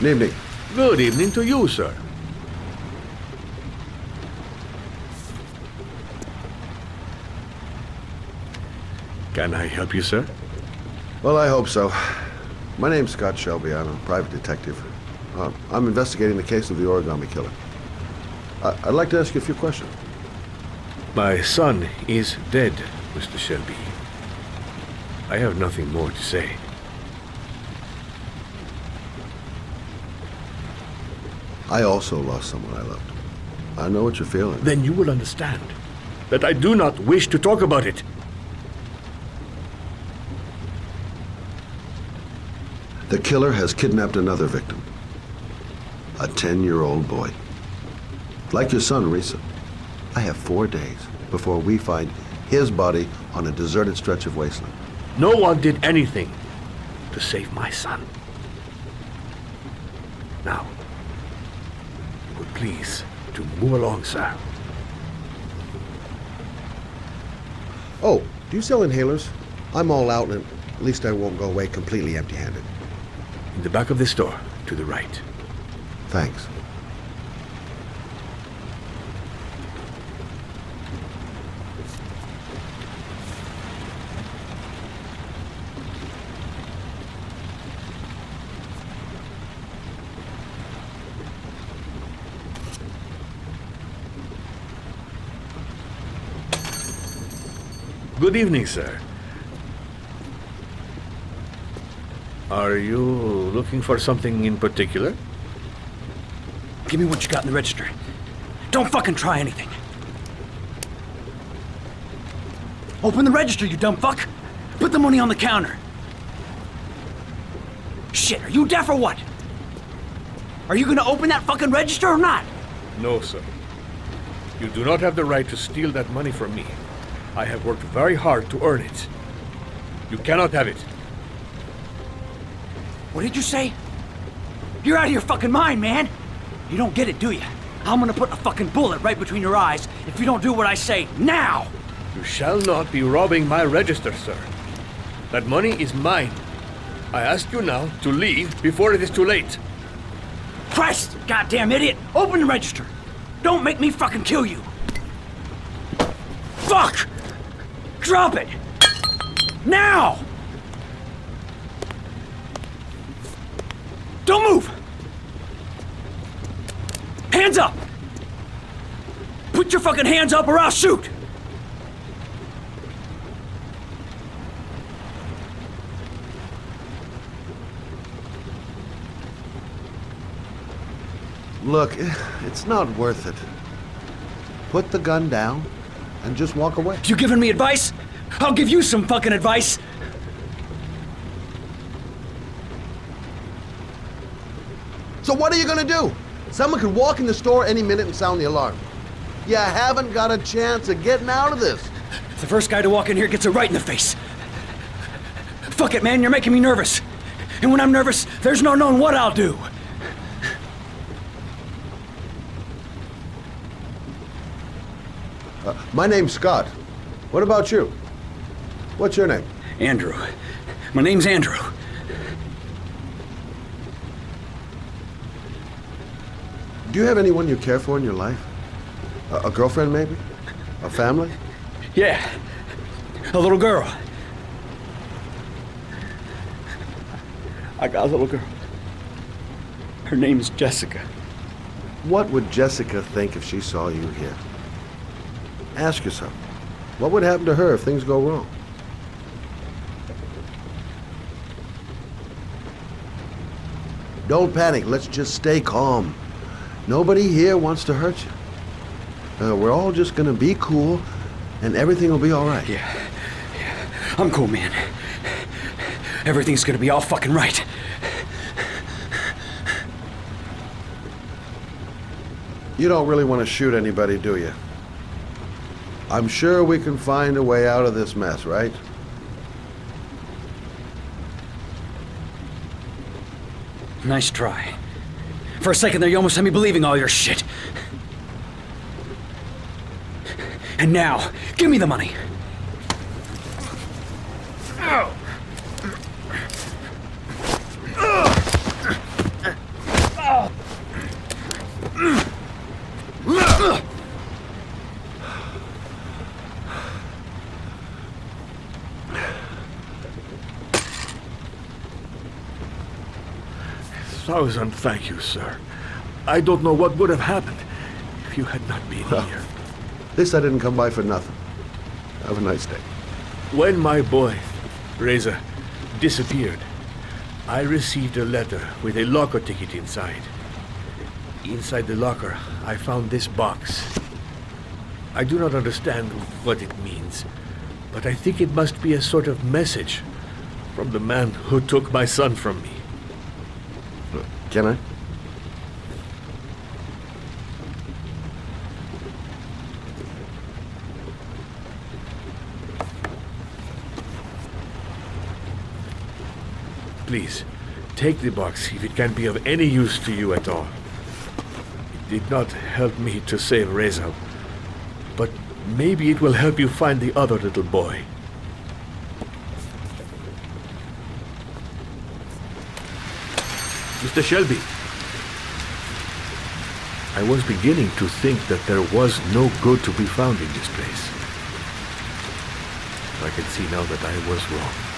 Good evening. Good evening to you, sir. Can I help you, sir? Well, I hope so. My name's Scott Shelby. I'm a private detective. I'm investigating the case of the origami killer. I'd like to ask you a few questions. My son is dead, Mr. Shelby. I have nothing more to say. I also lost someone I loved. I know what you're feeling. Then you will understand that I do not wish to talk about it. The killer has kidnapped another victim. A 10-year-old boy. Like your son, Risa. I have 4 days before we find his body on a deserted stretch of wasteland. No one did anything to save my son. Now, you would please to move along, sir. Oh, do you sell inhalers? I'm all out, and at least I won't go away completely empty-handed. In the back of this store, to the right. Thanks. Good evening, sir. Are you looking for something in particular? Give me what you got in the register. Don't fucking try anything. Open the register, you dumb fuck. Put the money on the counter. Shit, are you deaf or what? Are you gonna open that fucking register or not? No, sir. You do not have the right to steal that money from me. I have worked very hard to earn it. You cannot have it. What did you say? You're out of your fucking mind, man. You don't get it, do you? I'm gonna put a fucking bullet right between your eyes if you don't do what I say now! You shall not be robbing my register, sir. That money is mine. I ask you now to leave before it is too late. Christ, goddamn idiot! Open the register! Don't make me fucking kill you! Fuck! Drop it! Now! Don't move! Hands up! Put your fucking hands up or I'll shoot! Look, it's not worth it. Put the gun down and just walk away. You giving me advice? I'll give you some fucking advice! So what are you gonna do? Someone could walk in the store any minute and sound the alarm. You haven't got a chance of getting out of this. The first guy to walk in here gets it right in the face. Fuck it, man, you're making me nervous. And when I'm nervous, there's no knowing what I'll do. My name's Scott. What about you? What's your name? Andrew. My name's Andrew. Do you have anyone you care for in your life? A girlfriend, maybe? A family? Yeah. A little girl. I got a little girl. Her name's Jessica. What would Jessica think if she saw you here? Ask yourself, what would happen to her if things go wrong? Don't panic, let's just stay calm. Nobody here wants to hurt you. We're all just gonna be cool, and everything will be all right. Yeah. I'm cool, man. Everything's gonna be all fucking right. You don't really want to shoot anybody, do you? I'm sure we can find a way out of this mess, right? Nice try. For a second there, you almost had me believing all your shit. And now, give me the money. 1,000 thank you, sir. I don't know what would have happened if you had not been Well. here. At least I didn't come by for nothing. Have a nice day. When my boy, Reza, disappeared, I received a letter with a locker ticket inside. Inside the locker, I found this box. I do not understand what it means, but I think it must be a sort of message from the man who took my son from me. Can I? Please, take the box if it can be of any use to you at all. It did not help me to save Reza, but maybe it will help you find the other little boy. Mr. Shelby, I was beginning to think that there was no good to be found in this place. I can see now that I was wrong.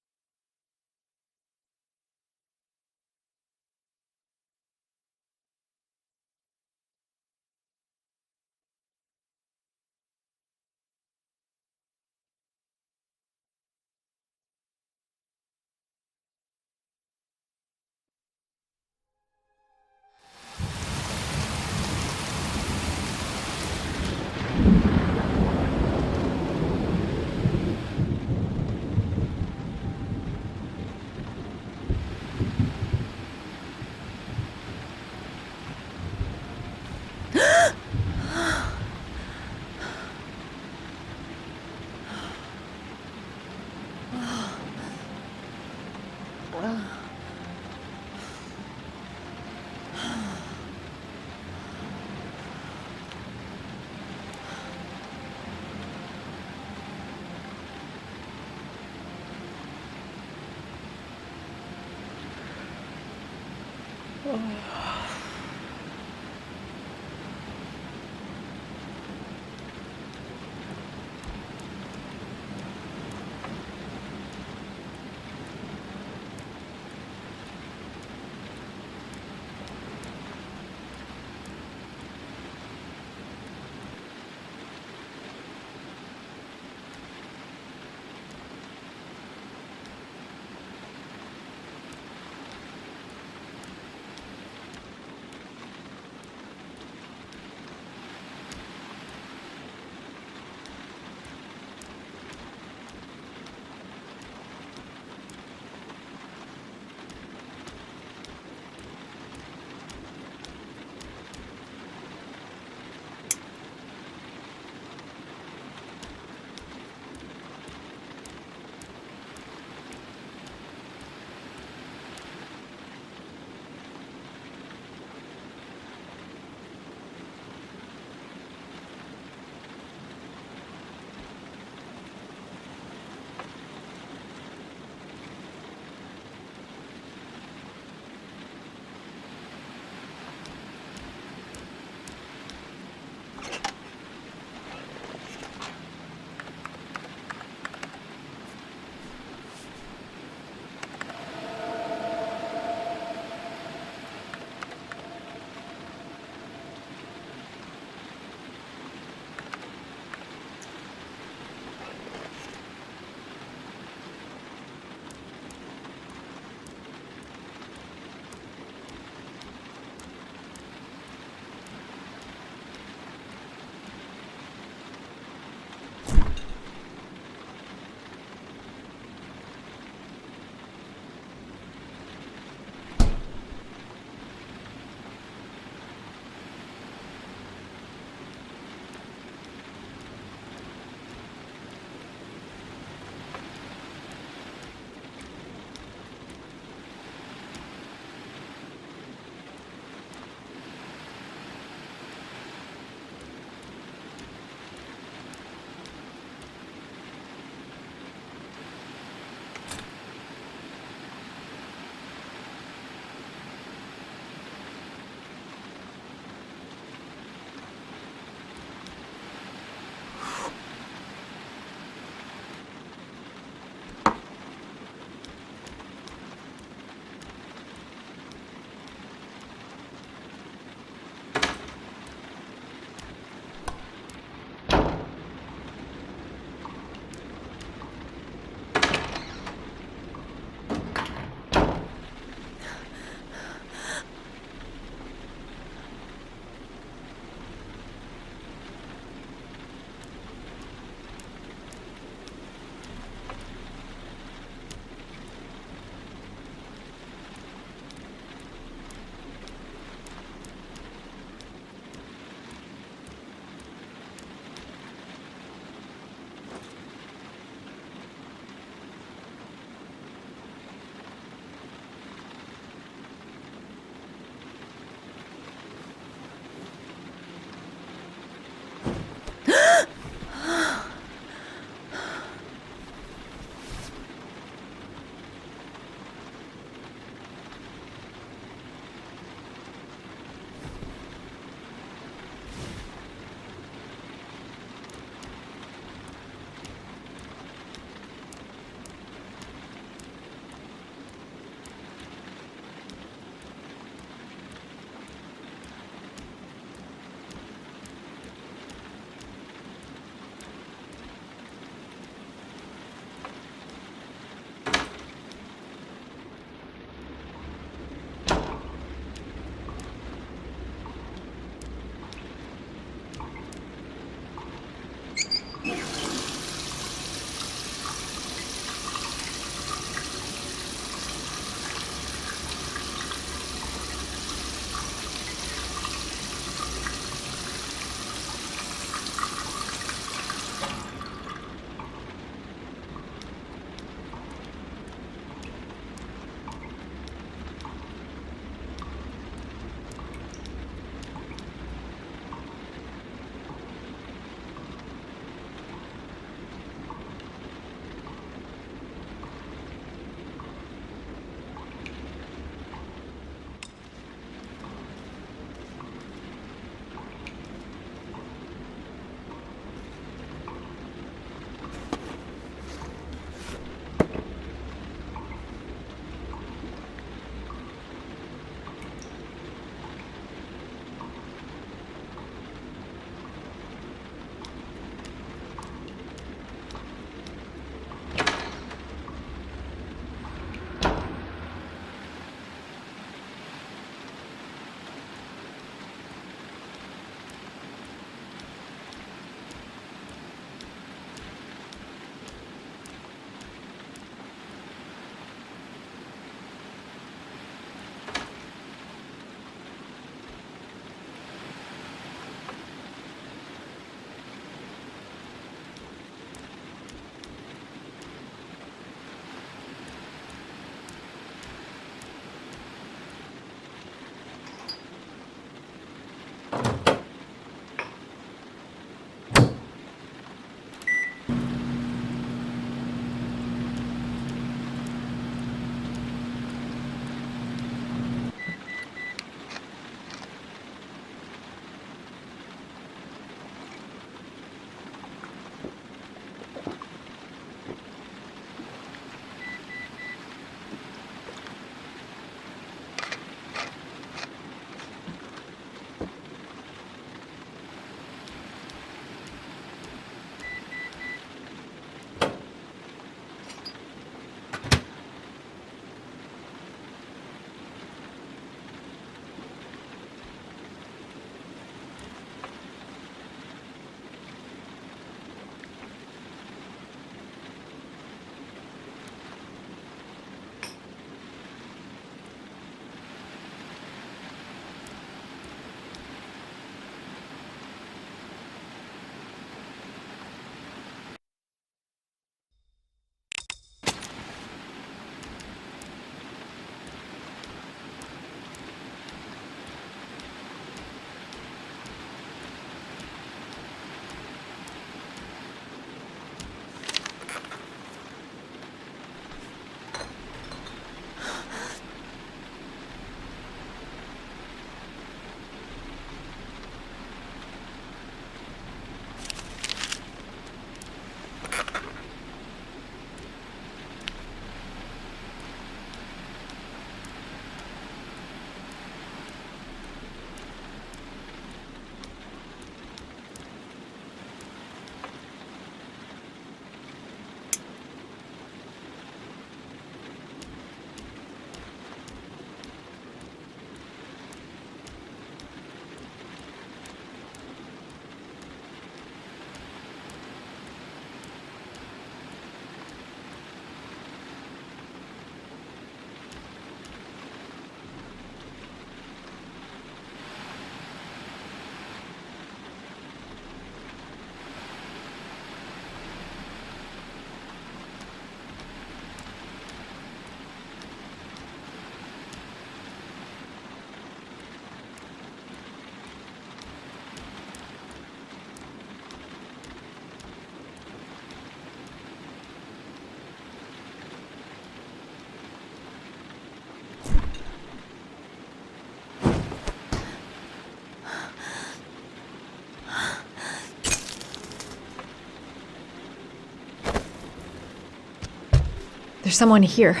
There's someone here.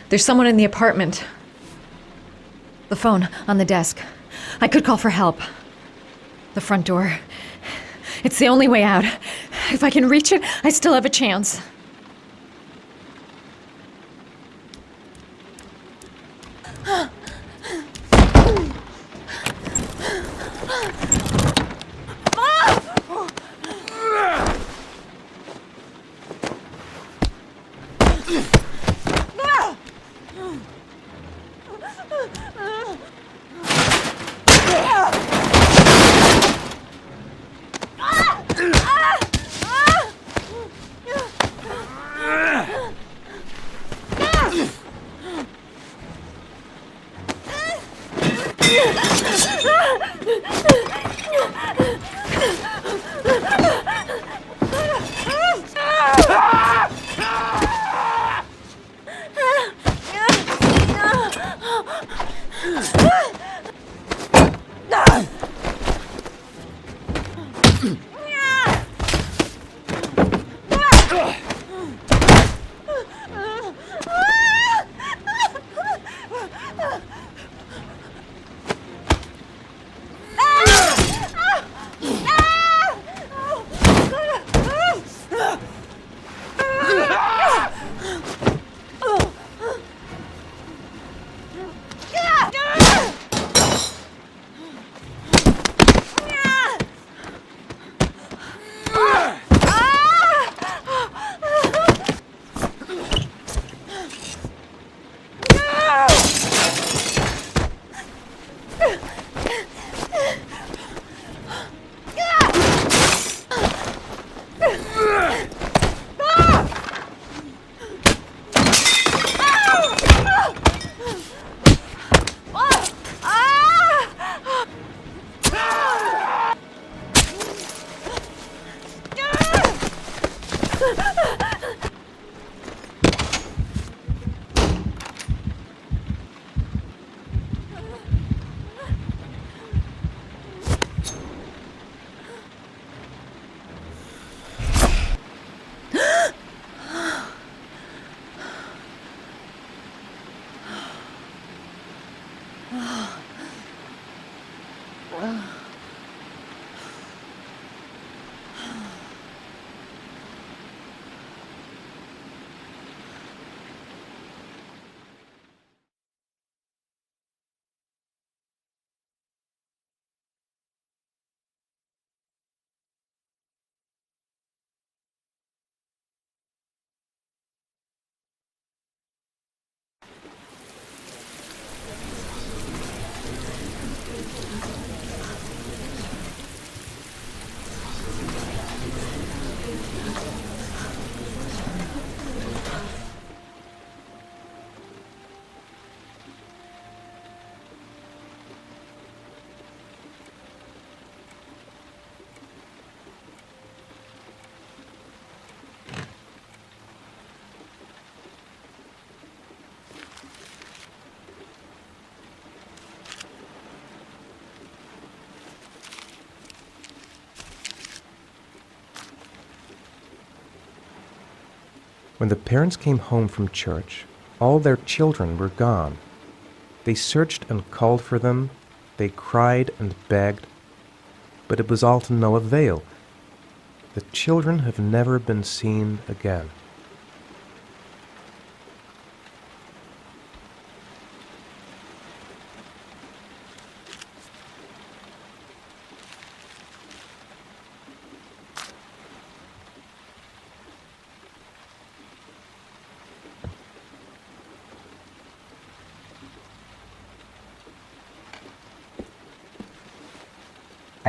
There's someone in the apartment. The phone on the desk. I could call for help. The front door. It's the only way out. If I can reach it, I still have a chance. When the parents came home from church, all their children were gone. They searched and called for them, they cried and begged, but it was all to no avail. The children have never been seen again.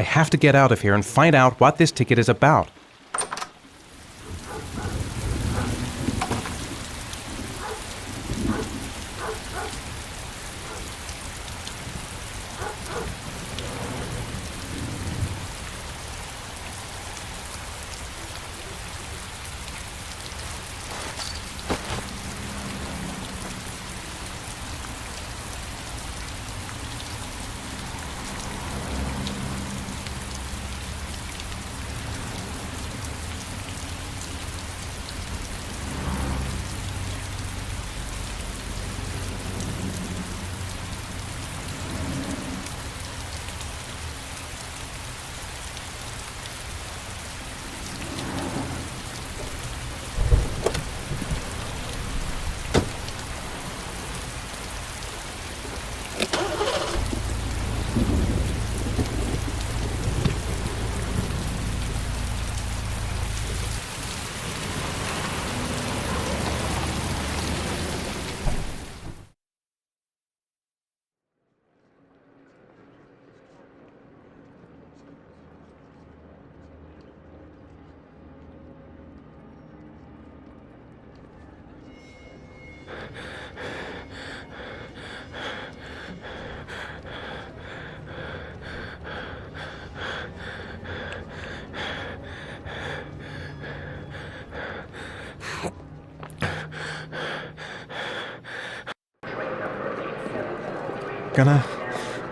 I have to get out of here and find out what this ticket is about.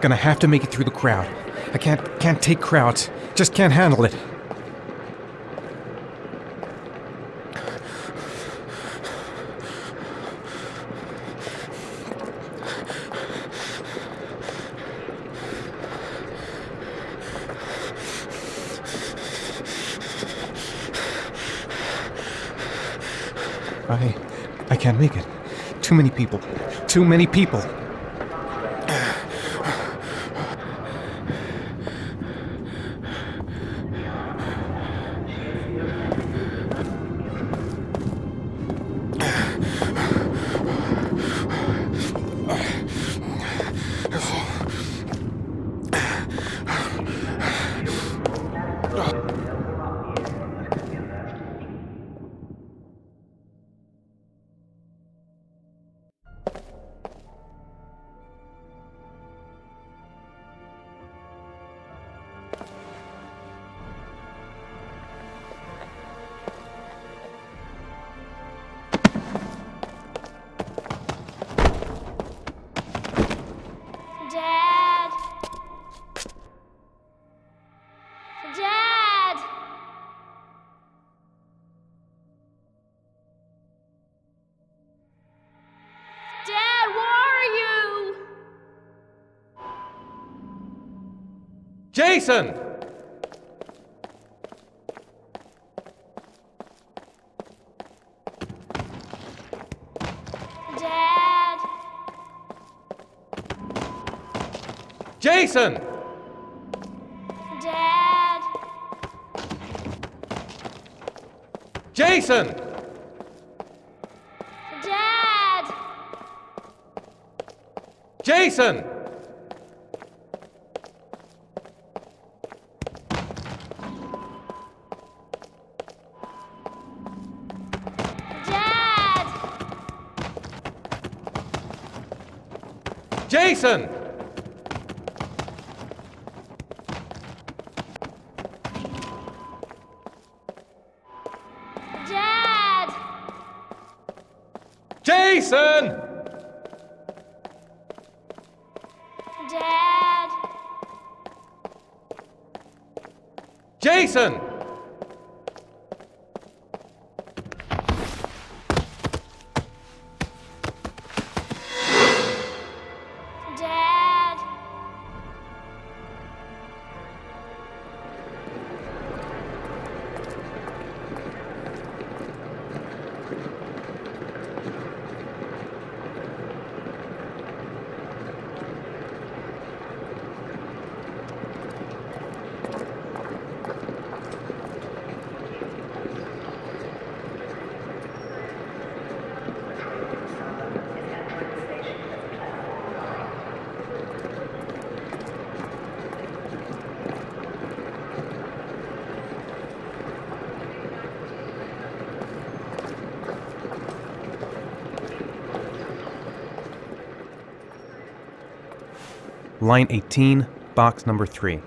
Gonna have to make it through the crowd. I can't take crowds. Just can't handle it. I can't make it. Too many people. Too many people. Dad! Dad! Dad, where are you? Jason! Dad! Jason! Dad! Jason! Dad! Jason! Dad! Jason! Dad! Jason! Dad! Jason! Dad! Line 18, box number 3.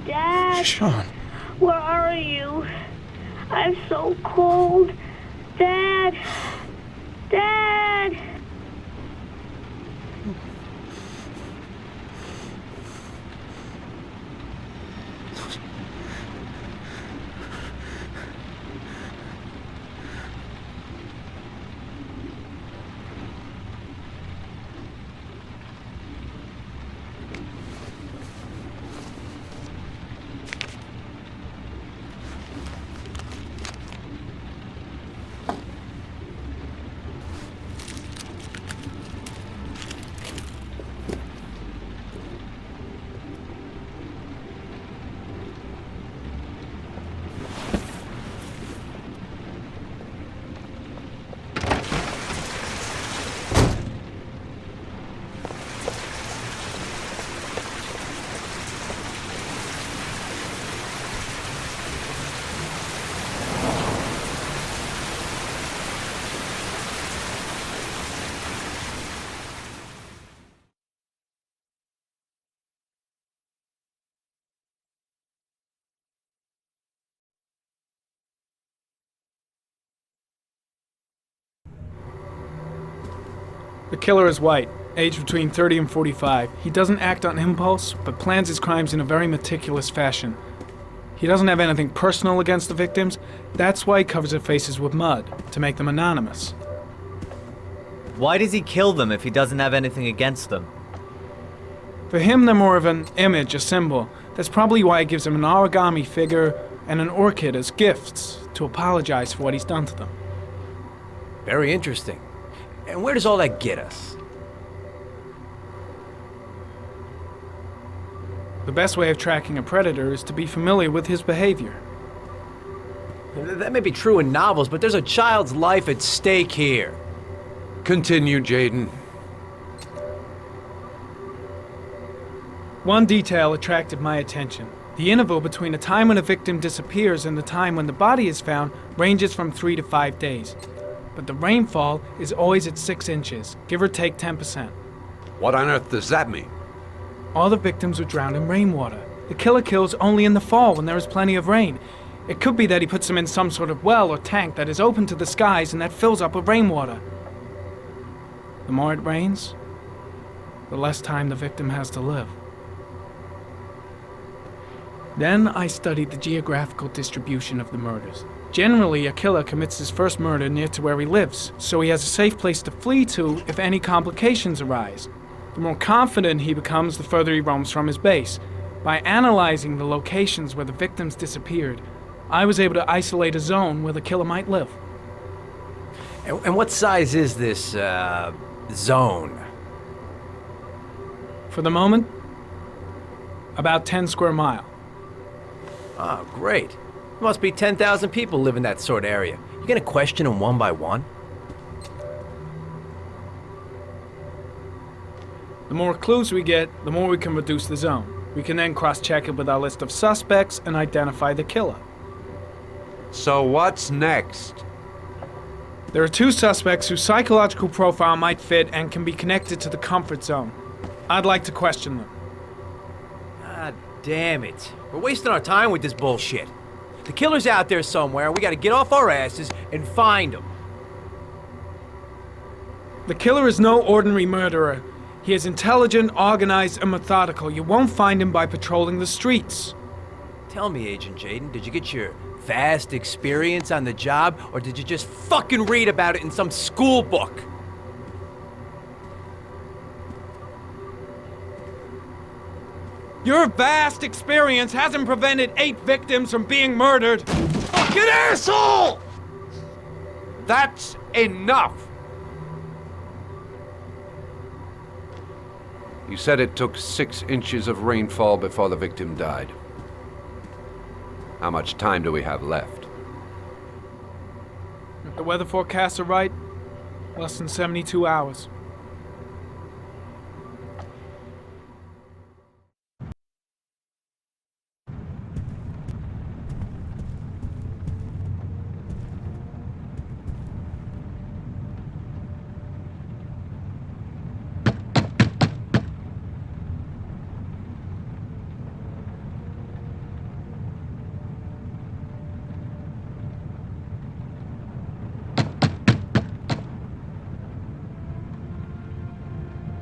Dad, Sean. where are you? I'm so cold. Dad. Dad. The killer is white, aged between 30 and 45. He doesn't act on impulse, but plans his crimes in a very meticulous fashion. He doesn't have anything personal against the victims. That's why he covers their faces with mud, to make them anonymous. Why does he kill them if he doesn't have anything against them? For him, they're more of an image, a symbol. That's probably why he gives them an origami figure and an orchid as gifts, to apologize for what he's done to them. Very interesting. And where does all that get us? The best way of tracking a predator is to be familiar with his behavior. That may be true in novels, but there's a child's life at stake here. Continue, Jaden. One detail attracted my attention. The interval between the time when a victim disappears and the time when the body is found ranges from 3 to 5 days. But the rainfall is always at 6 inches, give or take 10%. What on earth does that mean? All the victims were drowned in rainwater. The killer kills only in the fall when there is plenty of rain. It could be that he puts them in some sort of well or tank that is open to the skies and that fills up with rainwater. The more it rains, the less time the victim has to live. Then I studied the geographical distribution of the murders. Generally, a killer commits his first murder near to where he lives, so he has a safe place to flee to if any complications arise. The more confident he becomes, the further he roams from his base. By analyzing the locations where the victims disappeared, I was able to isolate a zone where the killer might live. And what size is this, zone? For the moment, about 10 square mile. Oh, great. There must be 10,000 people live in that sort of area. You gonna question them one by one? The more clues we get, the more we can reduce the zone. We can then cross-check it with our list of suspects and identify the killer. So what's next? There are 2 suspects whose psychological profile might fit and can be connected to the comfort zone. I'd like to question them. God damn it. We're wasting our time with this bullshit. The killer's out there somewhere, we gotta get off our asses and find him. The killer is no ordinary murderer. He is intelligent, organized, and methodical. You won't find him by patrolling the streets. Tell me, Agent Jaden, did you get your vast experience on the job, or did you just fucking read about it in some school book? Your vast experience hasn't prevented 8 victims from being murdered. Fucking asshole! That's enough! You said it took 6 inches of rainfall before the victim died. How much time do we have left? If the weather forecasts are right, less than 72 hours.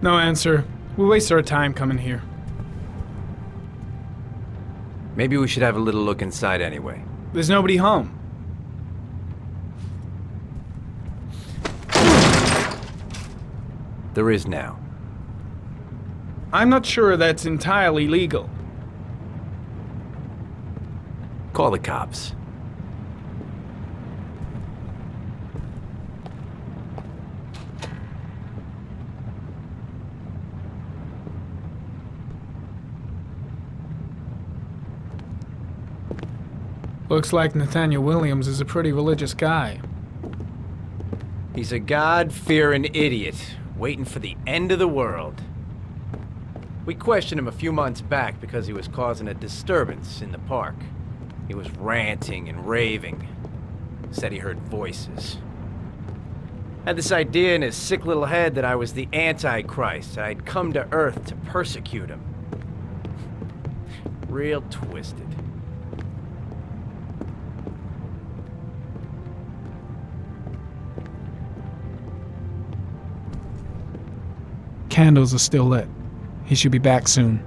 No answer. We waste our time coming here. Maybe we should have a little look inside anyway. There's nobody home. There is now. I'm not sure that's entirely legal. Call the cops. Looks like Nathaniel Williams is a pretty religious guy. He's a God-fearing idiot, waiting for the end of the world. We questioned him a few months back because he was causing a disturbance in the park. He was ranting and raving. Said he heard voices. Had this idea in his sick little head that I was the Antichrist. I'd come to Earth to persecute him. Real twisted. Candles are still lit. He should be back soon.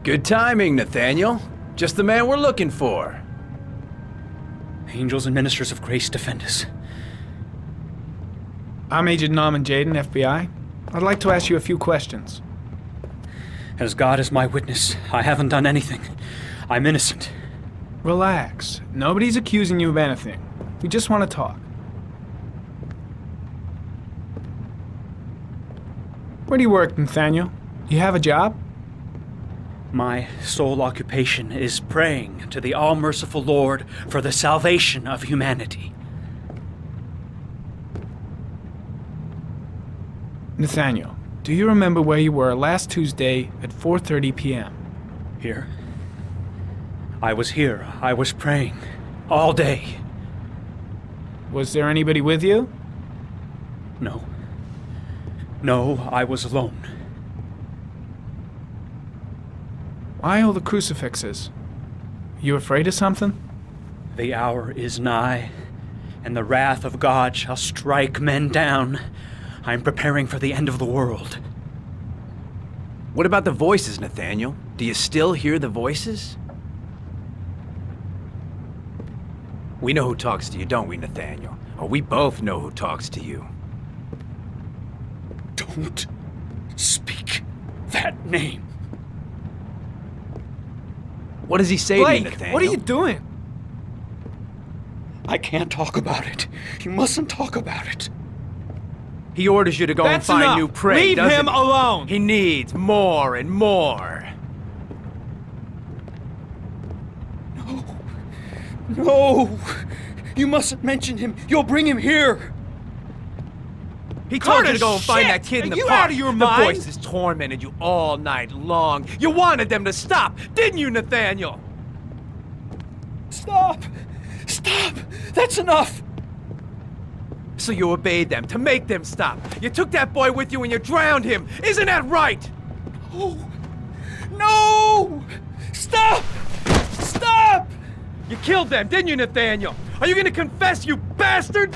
Good timing, Nathaniel. Just the man we're looking for. Angels and ministers of grace defend us. I'm Agent Norman Jaden, FBI. I'd like to ask you a few questions. As God is my witness, I haven't done anything. I'm innocent. Relax. Nobody's accusing you of anything. We just want to talk. Where do you work, Nathaniel? You have a job? My sole occupation is praying to the all-merciful Lord for the salvation of humanity. Nathaniel, do you remember where you were last Tuesday at 4:30 p.m.? Here. I was here. I was praying. All day. Was there anybody with you? No. No, I was alone. Why all the crucifixes? You afraid of something? The hour is nigh, and the wrath of God shall strike men down. I am preparing for the end of the world. What about the voices, Nathaniel? Do you still hear the voices? We know who talks to you, don't we, Nathaniel? Or we both know who talks to you. Don't speak that name. What does he say to you, Nathaniel? What are you doing? I can't talk about it. You mustn't talk about it. He orders you to go and find enough. new prey, Leave doesn't him he? alone. He needs more and more. No! You mustn't mention him. You'll bring him here. He told you to Curtis, go and find shit! that kid in Are the you park. out of your The mind? voices tormented you all night long. You wanted them to stop, didn't you, Nathaniel? Stop! Stop! That's enough! So you obeyed them to make them stop. You took that boy with you and you drowned him. Isn't that right? Oh! No! Stop! Stop! You killed them, didn't you, Nathaniel? Are you gonna confess, you bastard?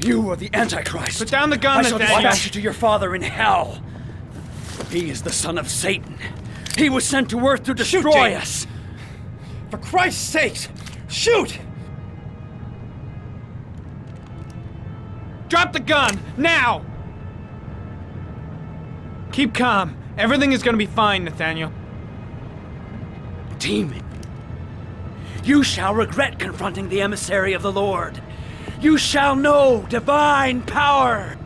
You are the Antichrist. Put down the gun, I shall Nathaniel. dispatch you to your father in hell. He is the son of Satan. He was sent to Earth to destroy James. us. For Christ's sake, shoot! Drop the gun, now! Keep calm. Everything is gonna be fine, Nathaniel. Demon, you shall regret confronting the emissary of the Lord. You shall know divine power.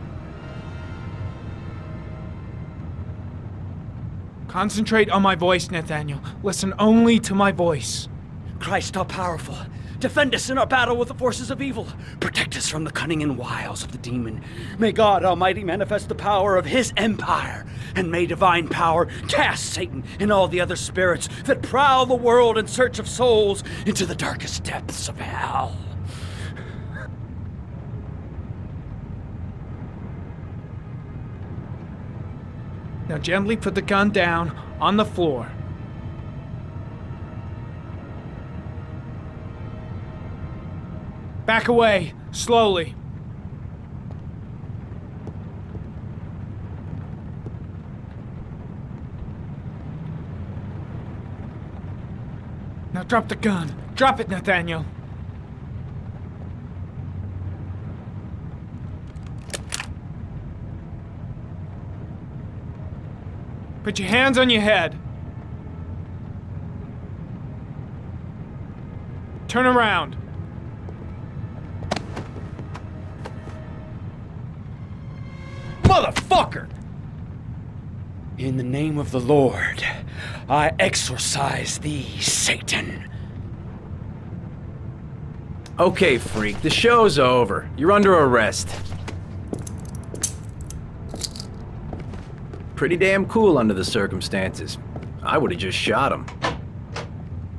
Concentrate on my voice, Nathaniel. Listen only to my voice. Christ all-powerful, defend us in our battle with the forces of evil. Protect us from the cunning and wiles of the demon. May God Almighty manifest the power of His empire, and may divine power cast Satan and all the other spirits that prowl the world in search of souls into the darkest depths of hell. Now gently put the gun down on the floor. Back away, slowly. Now drop the gun. Drop it, Nathaniel. Put your hands on your head. Turn around. Motherfucker! In the name of the Lord, I exorcise thee, Satan. Okay, freak, the show's over. You're under arrest. Pretty damn cool under the circumstances. I would've just shot him.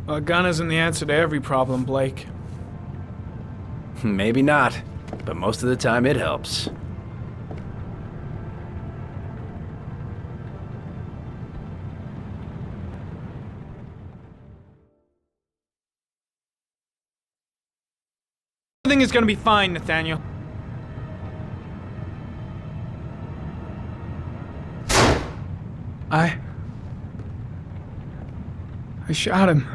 A gun isn't the answer to every problem, Blake. Maybe not, but most of the time it helps. Everything is gonna be fine, Nathaniel. I shot him.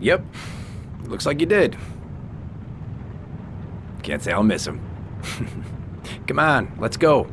Yep, looks like you did. Can't say I'll miss him. Come on, let's go.